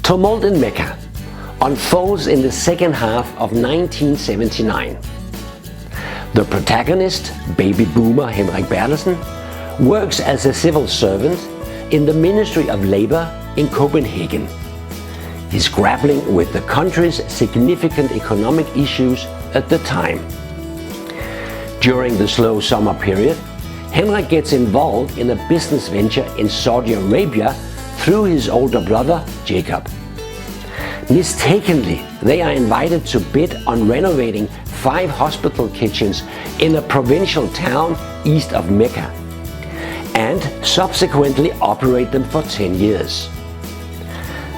Tumult in Mecca unfolds in the second half of 1979. The protagonist, baby boomer Henrik Bertelsen, works as a civil servant in the Ministry of Labor in Copenhagen. He's grappling with the country's significant economic issues at the time. During the slow summer period, Henrik gets involved in a business venture in Saudi Arabia through his older brother, Jacob. Mistakenly, they are invited to bid on renovating 5 hospital kitchens in a provincial town east of Mecca, and subsequently operate them for 10 years.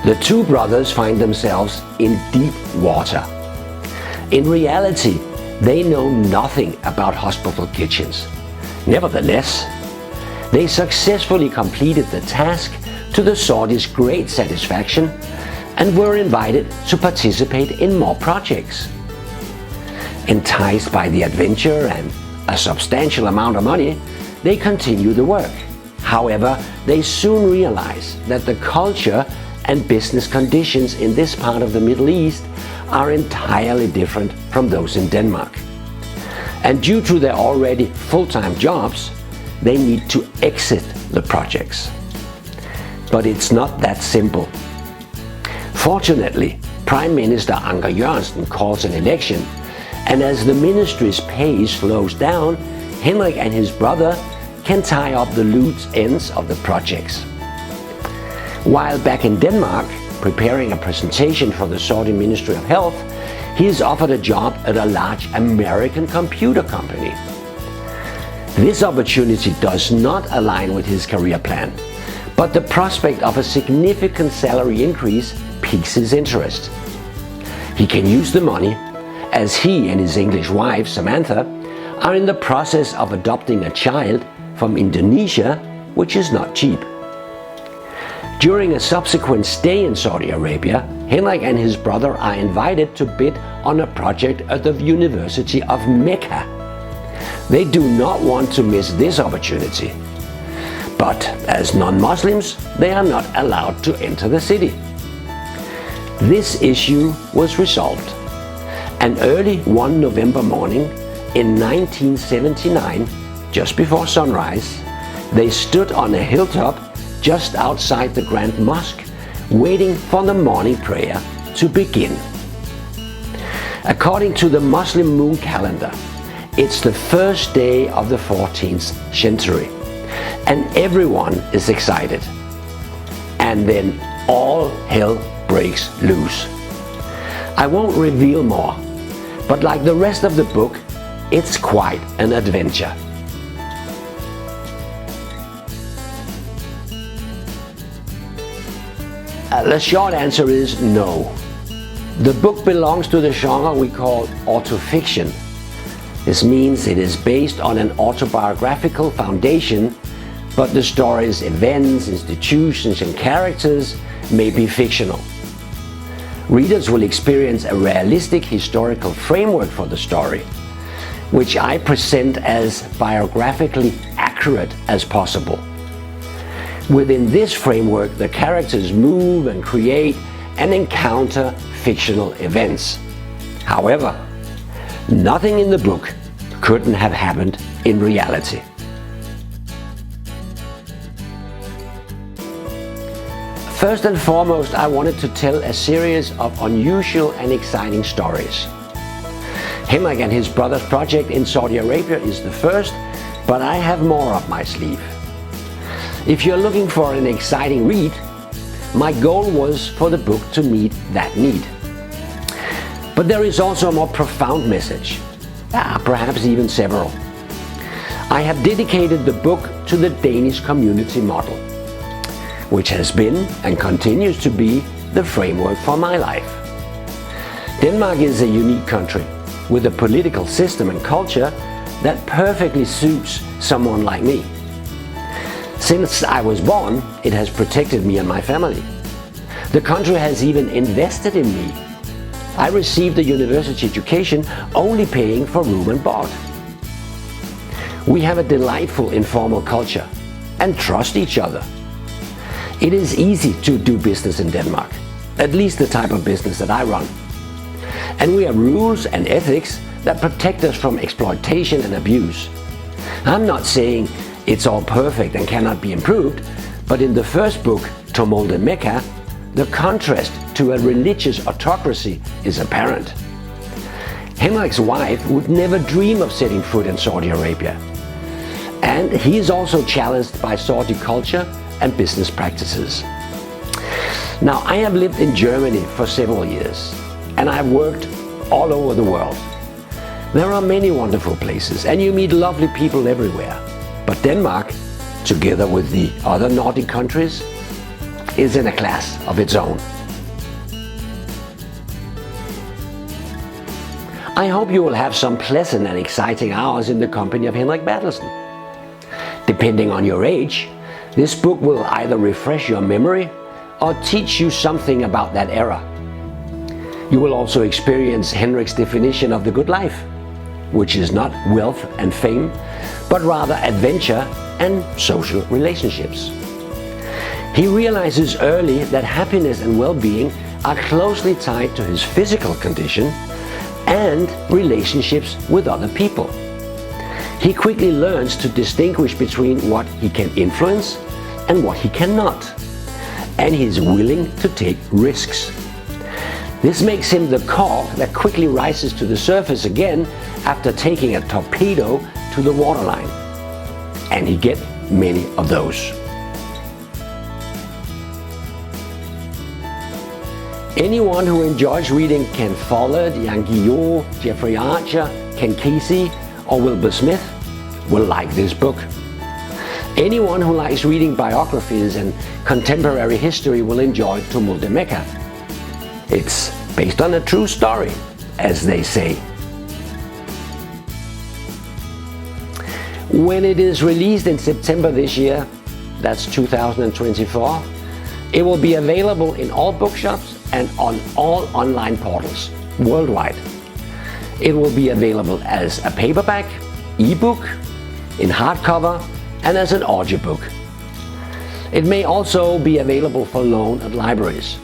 The two brothers find themselves in deep water. In reality, they know nothing about hospital kitchens. Nevertheless, they successfully completed the task to the Saudis' great satisfaction and were invited to participate in more projects. Enticed by the adventure and a substantial amount of money, they continue the work. However, they soon realize that the culture and business conditions in this part of the Middle East are entirely different from those in Denmark. And due to their already full-time jobs, they need to exit the projects. But it's not that simple. Fortunately, Prime Minister Anker Jørgensen calls an election, and as the ministry's pay slows down, Henrik and his brother can tie up the loose ends of the projects. While back in Denmark, preparing a presentation for the Saudi Ministry of Health, he is offered a job at a large American computer company. This opportunity does not align with his career plan, but the prospect of a significant salary increase piques his interest. He can use the money, as he and his English wife, Samantha, are in the process of adopting a child from Indonesia, which is not cheap. During a subsequent stay in Saudi Arabia, Henrik and his brother are invited to bid on a project at the University of Mecca. They do not want to miss this opportunity. But as non-Muslims, they are not allowed to enter the city. This issue was resolved, and early one November morning in 1979, just before sunrise, they stood on a hilltop just outside the Grand Mosque, waiting for the morning prayer to begin. According to the Muslim moon calendar, it's the first day of the 14th century, and everyone is excited. And then all hell breaks loose. I won't reveal more, but like the rest of the book, it's quite an adventure. The short answer is no. The book belongs to the genre we call autofiction. This means it is based on an autobiographical foundation, but the story's events, institutions, and characters may be fictional. Readers will experience a realistic historical framework for the story, which I present as biographically accurate as possible. Within this framework, the characters move and create and encounter fictional events. However, nothing in the book couldn't have happened in reality. First and foremost, I wanted to tell a series of unusual and exciting stories. Henrik and his brother's project in Saudi Arabia is the first, but I have more up my sleeve. If you're looking for an exciting read, my goal was for the book to meet that need. But there is also a more profound message, perhaps even several. I have dedicated the book to the Danish community model, which has been and continues to be the framework for my life. Denmark is a unique country with a political system and culture that perfectly suits someone like me. Since I was born, it has protected me and my family. The country has even invested in me. I received a university education only paying for room and board. We have a delightful informal culture and trust each other. It is easy to do business in Denmark, at least the type of business that I run. And we have rules and ethics that protect us from exploitation and abuse. I'm not saying it's all perfect and cannot be improved, but in the first book, Tumult in Mecca, the contrast to a religious autocracy is apparent. Henrik's wife would never dream of setting foot in Saudi Arabia. And he is also challenged by Saudi culture and business practices. Now, I have lived in Germany for several years, and I've worked all over the world. There are many wonderful places, and you meet lovely people everywhere. But Denmark, together with the other Nordic countries, is in a class of its own. I hope you will have some pleasant and exciting hours in the company of Henrik Bertelsen. Depending on your age, this book will either refresh your memory or teach you something about that era. You will also experience Henrik's definition of the good life, which is not wealth and fame, but rather adventure and social relationships. He realizes early that happiness and well-being are closely tied to his physical condition and relationships with other people. He quickly learns to distinguish between what he can influence and what he cannot, and he is willing to take risks. This makes him the cork that quickly rises to the surface again after taking a torpedo to the waterline. And he gets many of those. Anyone who enjoys reading Ken Follett, Jan Guillot, Jeffrey Archer, Ken Kesey, or Wilbur Smith will like this book. Anyone who likes reading biographies and contemporary history will enjoy Tumult in Mecca. It's based on a true story, as they say. When it is released in September this year, that's 2024, it will be available in all bookshops and on all online portals worldwide. It will be available as a paperback, ebook, in hardcover, and as an audiobook. It may also be available for loan at libraries.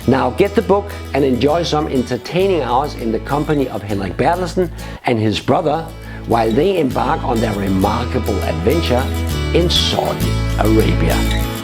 Now get the book and enjoy some entertaining hours in the company of Henrik Bertelsen and his brother while they embark on their remarkable adventure in Saudi Arabia.